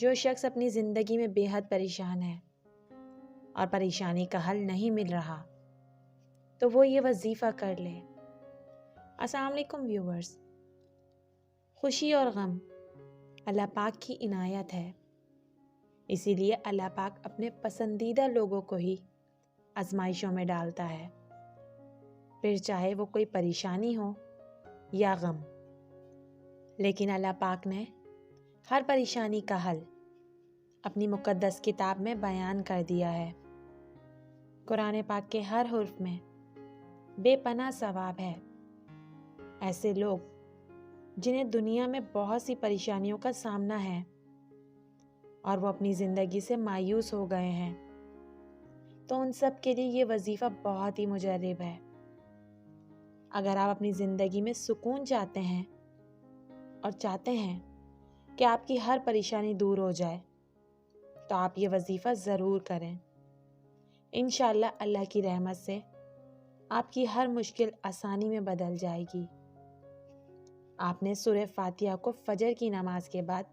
جو شخص اپنی زندگی میں بے حد پریشان ہے اور پریشانی کا حل نہیں مل رہا تو وہ یہ وظیفہ کر لے۔ السلام علیکم ویورز، خوشی اور غم اللہ پاک کی عنایت ہے، اسی لیے اللہ پاک اپنے پسندیدہ لوگوں کو ہی آزمائشوں میں ڈالتا ہے، پھر چاہے وہ کوئی پریشانی ہو یا غم۔ لیکن اللہ پاک نے ہر پریشانی کا حل اپنی مقدس کتاب میں بیان کر دیا ہے۔ قرآن پاک کے ہر حرف میں بے پناہ ثواب ہے۔ ایسے لوگ جنہیں دنیا میں بہت سی پریشانیوں کا سامنا ہے اور وہ اپنی زندگی سے مایوس ہو گئے ہیں، تو ان سب کے لیے یہ وظیفہ بہت ہی مجرب ہے۔ اگر آپ اپنی زندگی میں سکون چاہتے ہیں اور چاہتے ہیں کہ آپ کی ہر پریشانی دور ہو جائے تو آپ یہ وظیفہ ضرور کریں۔ انشاءاللہ اللہ کی رحمت سے آپ کی ہر مشکل آسانی میں بدل جائے گی۔ آپ نے سورہ فاتحہ کو فجر کی نماز کے بعد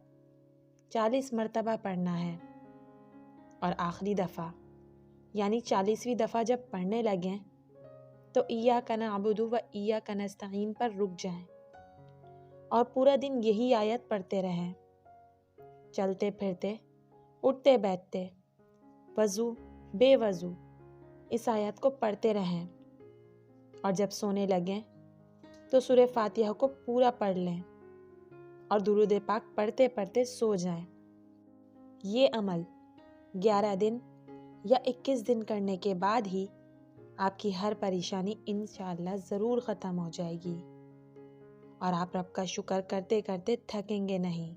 40 مرتبہ پڑھنا ہے، اور آخری دفعہ یعنی 40ویں دفعہ جب پڑھنے لگیں تو ایاک نعبد و ایاک نستعین پر رک جائیں اور پورا دن یہی آیت پڑھتے رہیں۔ چلتے پھرتے، اٹھتے بیٹھتے، وضو بے وضو اس آیت کو پڑھتے رہیں، اور جب سونے لگیں تو سورہ فاتحہ کو پورا پڑھ لیں اور درود پاک پڑھتے پڑھتے سو جائیں۔ یہ عمل 11 دن یا 21 دن کرنے کے بعد ہی آپ کی ہر پریشانی انشاءاللہ ضرور ختم ہو جائے گی، اور آپ رب کا شکر کرتے کرتے تھکیں گے نہیں۔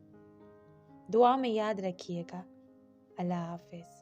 دعا میں یاد رکھیے گا۔ اللہ حافظ۔